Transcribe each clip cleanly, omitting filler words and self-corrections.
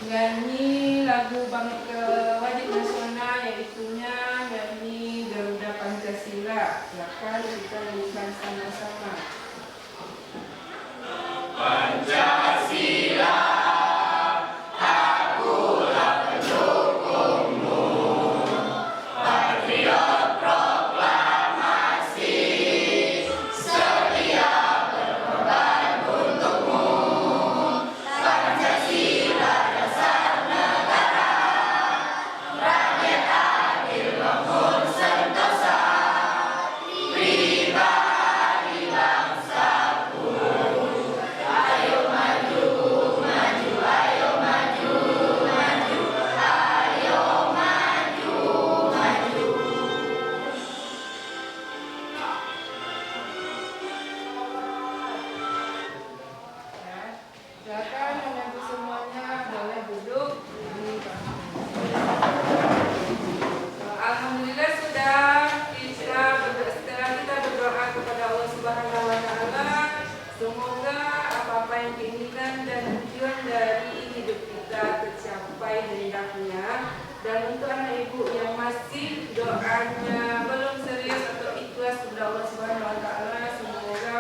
nyanyi lagu wajib nasional, yaitunya nyanyi Garuda Pancasila. Silakan kita nyanyikan sama-sama. Pancasila, akulah pendukungmu, patriot proklamasi, setia berkorban untukmu. Pancasila dasar negara, rakyat adil makmur sentosa, pribadi bangsaku. Ayo maju, maju, ayo maju, maju, ayo maju, maju. Silakan menyanyi semuanya, boleh duduk. Alhamdulillah setelah kita berdoa kepada Allah Subhanahu wa Ta'ala, semoga apa-apa yang keinginan dan tujuan dari hidup kita tercapai hendaknya. Dan untuk anak ibu yang masih doanya belum serius atau ikhlas kepada Allah Subhanahu wa Ta'ala, semoga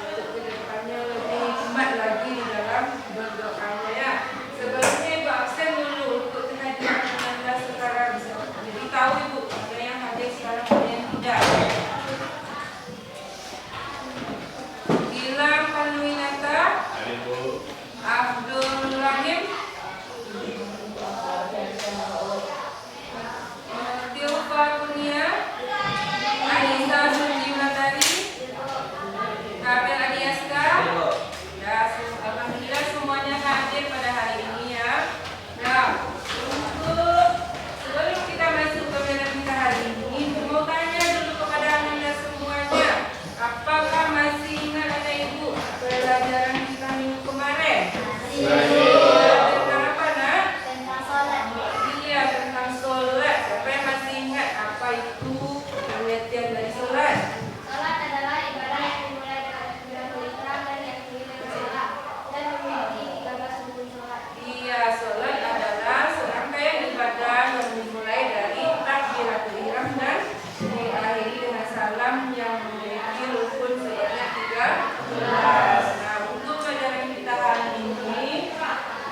untuk kedepannya lebih hikmat lagi di dalam berdoanya ya. Sebelumnya ibu absen dulu untuk kehadiran Anda sekarang. Jadi tahu ibu, ada yang hadir sekarang, ada yang tidak. Gilang Panwinata, Abdul Rahim, Tilfa Kurnia, Anissa Sujimatari, Kabel Adiaska. Ya, alhamdulillah semuanya hadir pada hari ini ya. Nah, untuk sebelum kita masuk ke pelajaran kita hari ini, mau tanya dulu kepada Anda semuanya, apakah masih ingat ada ibu pelajaran kita minggu kemarin? Tentang apa nak? Tentang sholat. Iya, tentang sholat. Siapa yang masih ingat apa itu pengertian dari sholat? Sholat adalah ibadah yang dimulai dengan takbiratul ihram dan diakhiri dengan salam dan memiliki 13 rukun sholat. Iya, sholat adalah serangkaian ibadah yang dimulai dari takbiratul ihram dan diakhiri dengan salam yang memiliki rukun sebanyak 13. Nah, untuk pelajaran kita hari ini,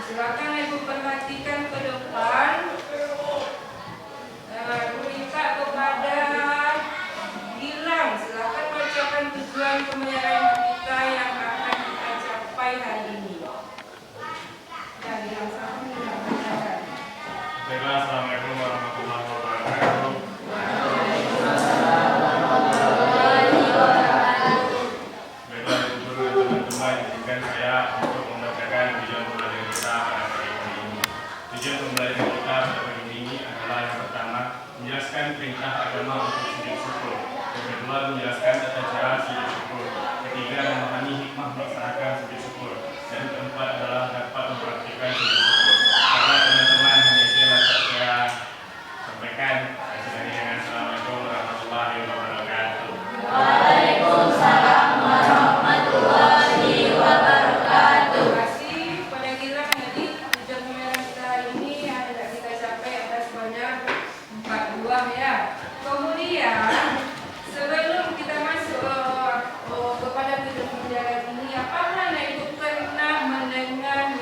silakan ibu perhatikan ke depan. Ibu minta kepada Gilang, silakan bacakan tujuan pemeliharaan kita yang akan kita capai hari ini. Ya, Gilang, sama Gilang, bacakan. Baiklah, Assalamualaikum warahmatullahi wabarakatuh. Baiklah, Ibu Guru dan teman-teman, izinkan saya untuk membacakan tujuan pembelajaran kita pada pagi ini. Tujuan pembelajaran kita pada pagi ini adalah yang pertama, menjelaskan perintah agama untuk sujud syukur. Yang kedua, menjelaskan tata cara sujud syukur. Ketiga, memahami hikmah melaksanakan sujud syukur. Dan keempat adalah dapat mempraktikkan sujud syukur. Karena teman-teman hanya itu yang dapat saya sampaikan. Saya sudahi dengan Assalamualaikum warahmatullahi wabarakatuh. Waalaikumsalam warahmatullahi wabarakatuh. Terima kasih pada Gilang. Jadi tujuan pemeliharaan kita hari ini yang tidak kita capai ada sebanyak 4 buah ya. Kemudian sebelum kita masuk kepada tujuan pemeliharaan ini, apakah Ibu pernah mendengar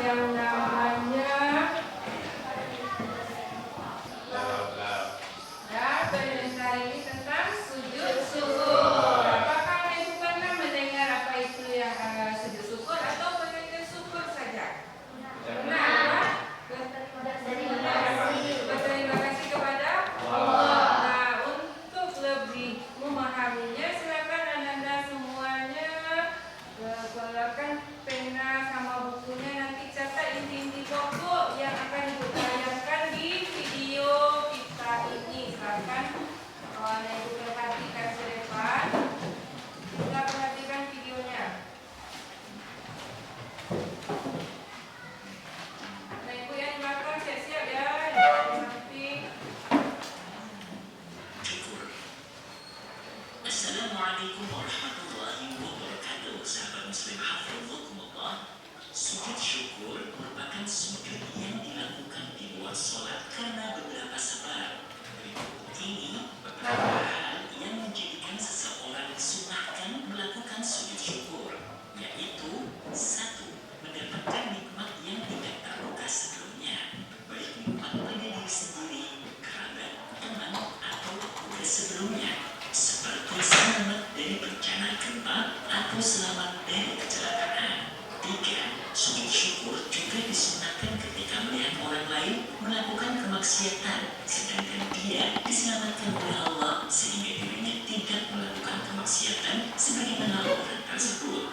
awal sholat karena beberapa sebab. Berikut ini beberapa hal yang menjadikan seseorang disunahkan melakukan sujud syukur, yaitu 1. Mendapatkan nikmat yang tidak terluka sebelumnya, baik nikmat pada diri sendiri, kerabat, teman, atau keluarga sebelumnya, seperti selamat dari bencana gempa atau selamat dari kecelakaan. 3. Sujud syukur juga disunahkan ketika melihat orang lain melakukan kemaksiatan, sedangkan dia diselamatkan oleh Allah sehingga dirinya tidak melakukan kemaksiatan sebagaimana orang tersebut.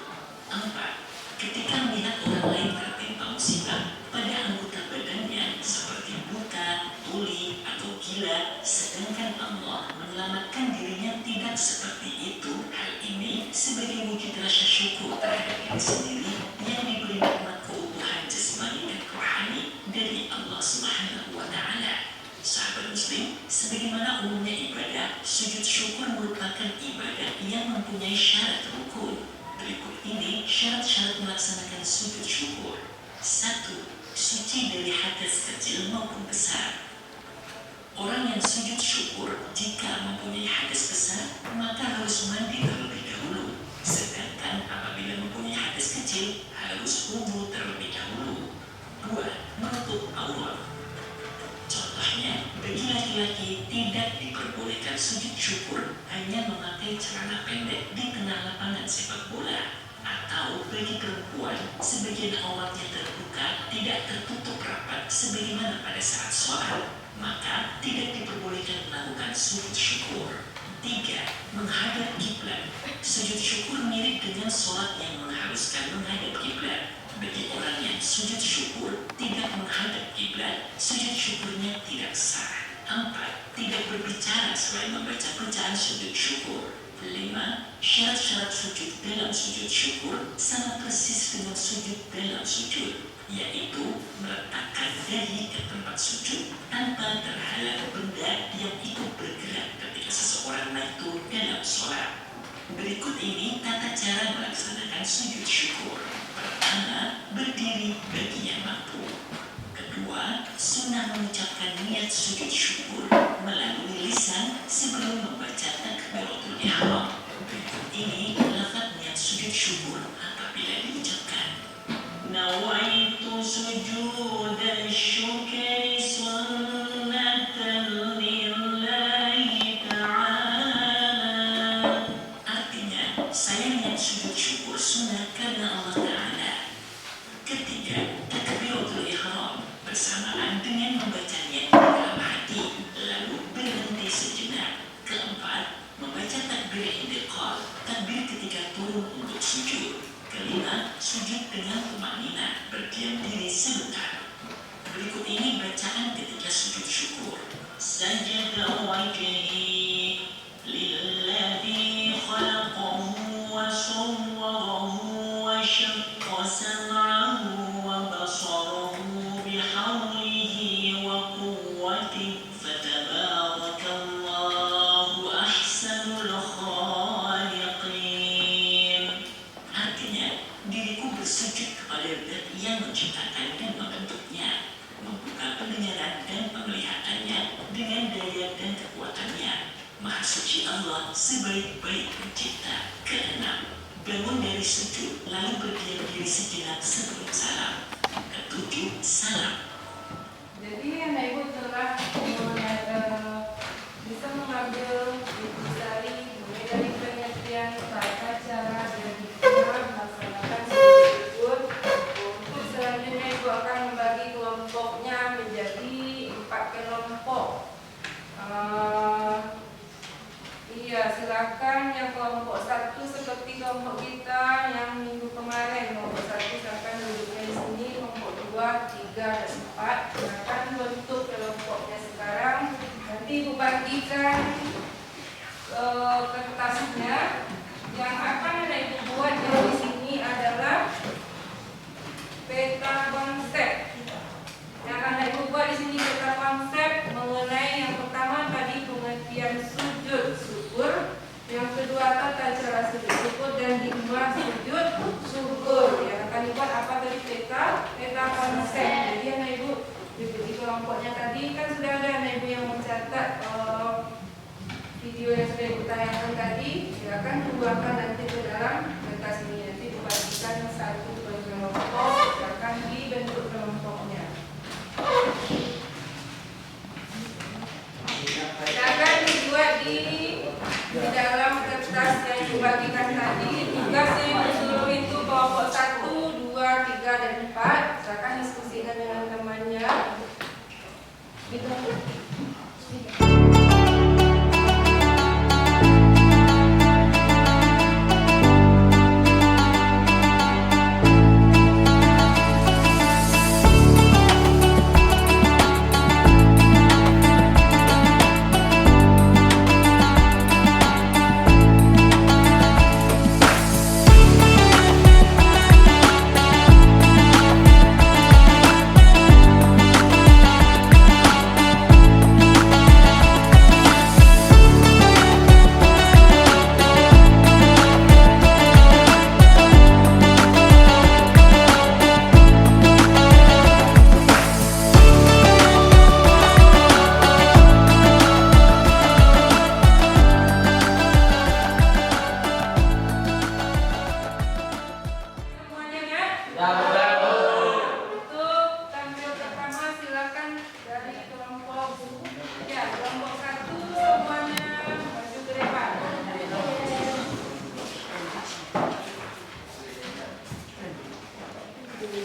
4. Ketika melihat orang lain tertimpa musibah pada anggota badannya seperti buta, tuli, atau gila, sedangkan Allah menyelamatkan dirinya tidak seperti itu. Hal ini sebagai wujud rasa syukur terhadap diri sendiri yang diberi nikmat keutuhan jasmani dan rohani dari Allah Subhanahu wa Ta'ala. Sahabat Muslim, sebagaimana umumnya ibadah, sujud syukur merupakan ibadah yang mempunyai syarat rukun. Berikut ini syarat-syarat melaksanakan sujud syukur. 1. Suci dari hadas kecil maupun besar. Orang yang sujud syukur jika mempunyai hadas besar, maka harus mandi terlebih dahulu. Sedangkan apabila mempunyai hadas kecil, harus wudu terlebih dahulu. 2. Menutup aurat. Contohnya, bagi laki-laki tidak diperbolehkan sujud syukur hanya memakai celana pendek di tengah lapangan sepak bola, atau bagi perempuan sebagian auratnya terbuka tidak tertutup rapat sebagaimana pada saat sholat, maka tidak diperbolehkan melakukan sujud syukur. 3. Menghadap kiblat. Sujud syukur mirip dengan sholat yang mengharuskan menghadap kiblat. Bagi orang yang sujud syukur tidak menghadap kiblat, sujud syukurnya tidak sah. 4. Tidak berbicara selain membaca bacaan sujud syukur. 5. Syarat-syarat sujud dalam sujud syukur sama persis dengan sujud dalam sujud, yaitu meletakkan dahi ke tempat sujud tanpa terhalang benda yang ikut bergerak ketika seseorang naik turun dalam sholat. Berikut ini tata cara melaksanakan sujud syukur. Pertama, berdiri bagi yang mampu. Kedua, sunnah mengucapkan niat sujud syukur melalui lisan sebelum membaca takbiratul ihram. Berikut ini lafaz niat sujud syukur apabila diucapkan. Nawaitu sujuda syukri sunnatan lillahi ta'ala. Artinya, saya niat sujud syukur sunnah karena Allah Ta'ala. Ketiga, takbiratul ihram bersamaan dengan membacanya di dalam hati, lalu berhenti sejenak. Keempat, membaca takbir intiqal, takbir ketika turun untuk sujud. Kelima, sujud dengan tumanina, berdiam diri sebentar. Berikut ini bacaan ketika sujud syukur. Sajada wajhi lilladzi khalaqahu wa sawwarahu wa syaqqa sam'ahu wa basarahu bihawlihi wa quwwatihi fatabarakallahu ahsanul khaliqin. Artinya, diriku bersujud kepada Zat yang menciptakan dan membentuknya, membuka pendengaran dan penglihatannya dengan daya dan kekuatannya. Maha suci Allah sebaik-baik pencipta. Keenam, bangun dari sujud lalu berdiam diri sejenak sebelum salam. Ketujuh, salam. Jadi anak ibu telah bisa mengambil intisari mulai dari pengertian tata cara dan hikmah melaksanakan sujud syukur. Untuk selanjutnya ibu akan membagi kelompoknya menjadi 4 kelompok. Silakan yang kelompok 1 seperti kelompok kita yang minggu kemarin. Kelompok 1 silakan duduknya di sini. Kelompok 2, 3, dan 4 silakan bentuk kelompoknya sekarang. Nanti ibu bagikan kertasnya. Yang akan ibu buat di sini adalah peta konsep. Yang akan ibu buat di sini peta konsep mengenai yang pertama tadi pengertian sujud syukur, yang kedua tata cara sujud syukur dan hikmah sujud syukur. Yang akan dibuat apa tadi peta konsep. Jadi anak ibu diberi kelompoknya Silakan tuangkan nanti ke dalam kertas ini, nanti dibagikan satu per kelompok, silakan dibentuk kelompoknya. Silakan dibuat di dalam kertas yang dibagikan tadi. Tugas yang disuruh itu kelompok 1, 2, 3, dan 4. Silakan diskusikan dengan temannya. Gitu.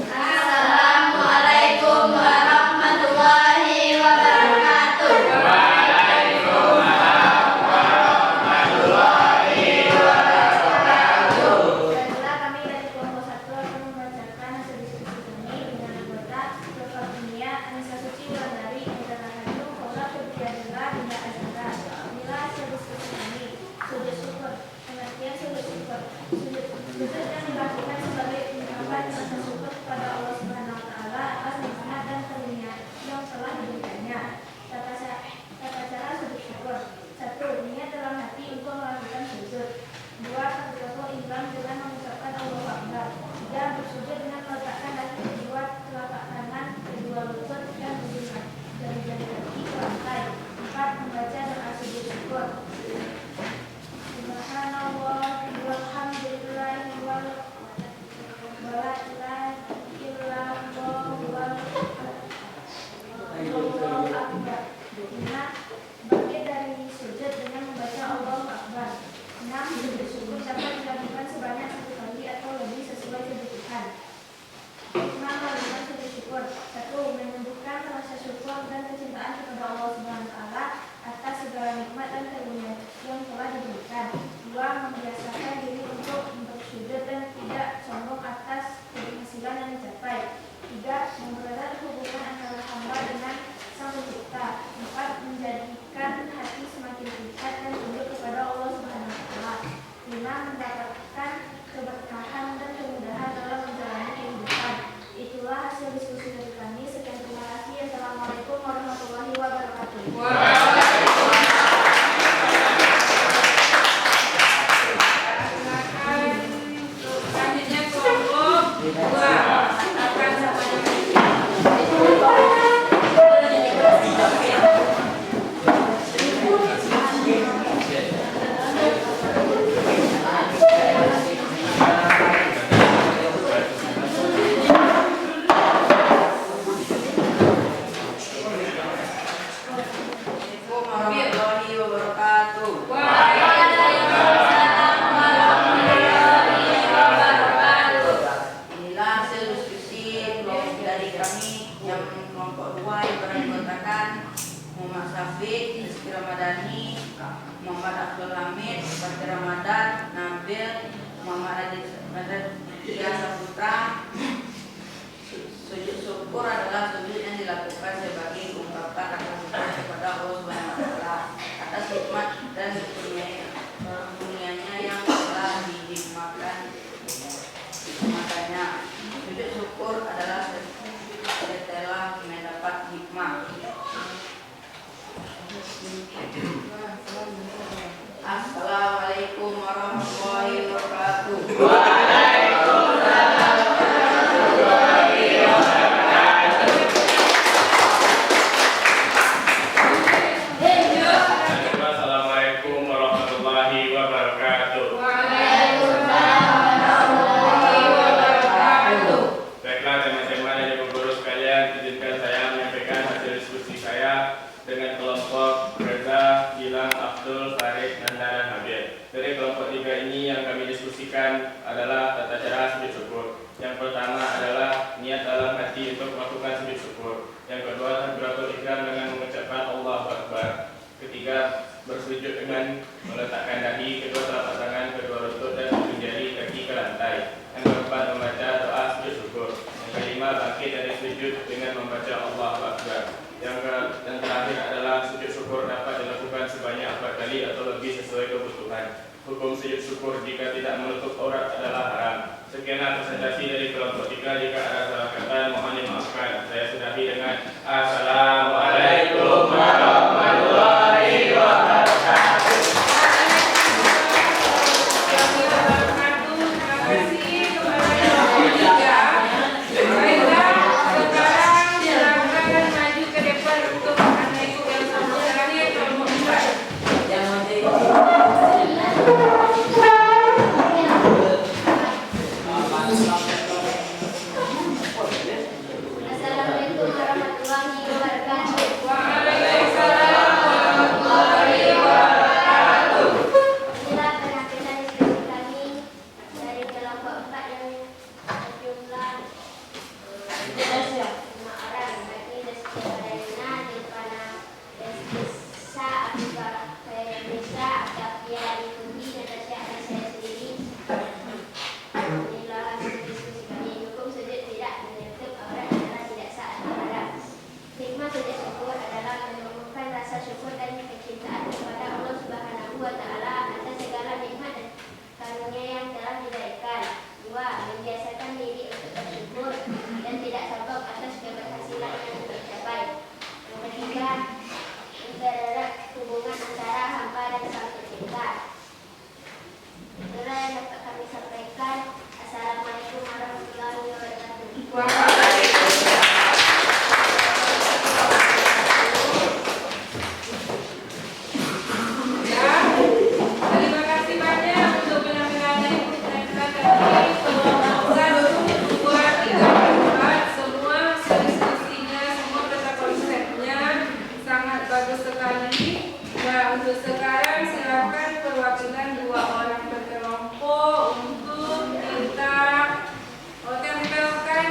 Assalamualaikum warahmatullahi wabarakatuh. Baiklah, kami dari kelompok 1 akan membacakan hasil diskusi kami dengan anggota Bapak Dunia, Anissa Suci Wulandari, Aida Rahayu, Paula Febriadela, Dinda Azhara. Inilah hasil diskusi kami. Sujud syukur. Pengertian sujud syukur. Sujud yang dilakukan sebagai ungkapan rasa syukur kepada Allah Subhanahu wa Ta'ala atas nikmat dan karunia yang telah diberikannya. Tata cara sujud syukur. 1. Niat dalam hati untuk melakukan sujud. 2. Takbiratul ihram dengan mengucapkan Allahu Akbar. 3. Bersujud dengan meletakkan kaki kedua telapak tangan, kedua lutut dan ujung jari-jari kaki ke lantai. 4. Membaca doa sujud syukur. Subhanallah walhamdulillahi wala ilaha illallah wallahu akbar. 5. Bangkit dari sujud dengan membaca Allahu Akbar. 6. Sujud syukur dapat dilakukan sebanyak 1 kali atau lebih sesuai kebutuhan. 5. Melakukan sujud syukur. 1. Menunjukkan rasa syukur dan kecintaan kepada Allah Subhanahu wa Ta'ala atas segala nikmat dan karunia yang telah diberikan. 2. Membiasakan diri untuk bersujud dan tidak sombong atas keberhasilan yang dicapai. 3. Mempererat hubungan antara hamba dengan Sang Pencipta. 4. Menjadikan hati semakin terikat dan tunduk kepada Allah Subhanahu wa Ta'ala. 5. Mendapatkan keberkahan dan kemudahan dalam menjalani kehidupan. Itulah hasil diskusi dari kami. Sekian, terima kasih. Assalamualaikum warahmatullahi wabarakatuh. Silakan untuk selanjutnya kelompok 2 akan semuanya Warahmatullahi wabarakatuh. Inilah hasil diskusi kelompok dari kami yang kelompok 2 yang beranggotakan Muhammad Syafiq, Rizky Ramadhani, Muhammad Abdul Hamid, Fatih Ramadan, Nabil, Muhammad Aditya Saputra. Sujud syukur adalah sujud yang dilakukan sebagai ungkapan rasa syukur kepada Allah Subhanahu wa Ta'ala atas nikmat dan karunia-Nya yang telah dinikmatkannya. Sujud syukur adalah setelah mendapat hikmah. Assalamualaikum warahmatullahi wabarakatuh. Assalamualaikum warahmatullahi wabarakatuh. dengan kelompok Reza, Gilang, Abdul, Farid, Nanda, dan Habib. Dari kelompok 3 ini yang kami diskusikan adalah tata cara sujud syukur. Yang pertama adalah niat dalam hati untuk melakukan sujud syukur. Yang kedua, takbiratul ihram dengan mengucapkan Allahu Akbar. Ketiga, bersujud dengan meletakkan dahi, kedua telapak tangan, kedua lutut, dan ujung jari kaki ke lantai. Yang keempat, membaca doa sujud syukur. Yang kelima, bangkit dari sujud dengan membaca Allahu Akbar. Yang terakhir adalah sujud syukur dapat dilakukan sebanyak 4 kali atau lebih sesuai kebutuhan. Hukum sujud syukur jika tidak menutup aurat adalah haram. Sekianlah presentasi dari kelompok 3. Jika ada salah kata, mohon dimaafkan. Saya sudahi dengan Assalamualaikum warahmatullahi wabarakatuh. Terima kasih kepada kelompok 3. Baiklah, sekarang silakan maju ke depan untuk anda ikut yang sama terakhir kelompok 4. Assalamualaikum warahmatullahi wabarakatuh. Waalaikumsalam warahmatullahi wabarakatuh. Inilah penampilan diskusi kami dari kelompok 4 yang berjumlah 5 orang. Bagi Desa Karina, Nirvana, Desa Abdullah, Desa Akafia, Ikuti, Natasha, dan saya sendiri. Inilah hasil diskusi kami. Hukum sujud tidak menutup aurat adalah tidak sah atau haram. Hikmah sujud syukur adalah menumbuhkan rasa syukur dan kecintaan kepada Allah Subhanahu wa Ta'ala atas segala nikmat dan karunia yang telah diberikan. 2. Membiasakan diri untuk bersyukur dan tidak sombong atas keberhasilan yang tercapai. Yang ketiga, mempererat hubungan antara hamba dan Sang Pencipta. Itulah yang dapat kami sampaikan. Assalamualaikum warahmatullahi wabarakatuh. Ya, terima kasih banyak untuk penampilannya Ibu dan tadi kelompok 1, 2, 3, 4 semua diskusinya, semua peta konsepnya sangat bagus sekali. Nah, untuk sekarang silakan perwakilan 2 orang per kelompok untuk kita tempelkan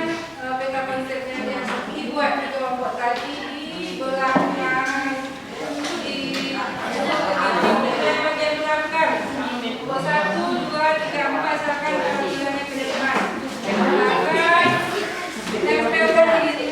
peta konsepnya yang dibuat di kelompok tadi di belakang di bagian belakang. Kelompok 1, 2, 3, 4 silakan perwakilannya ke depan. Silakan tempelkan di sini.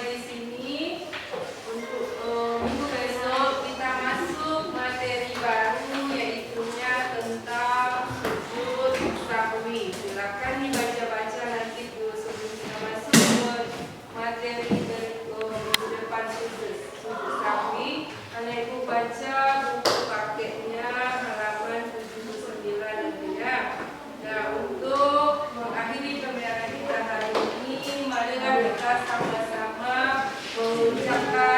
di sini untuk minggu besok kita masuk materi baru yaitunya tentang sujud sahwi. Silakan dibaca-baca nanti sebelum kita masuk ke materi minggu depan sujud sahwi. Anak ibu baca buku paketnya halaman 79 nanti ya. Nah, untuk mengakhiri pembelajaran kita hari ini, marilah kita sama-sama mengucapkan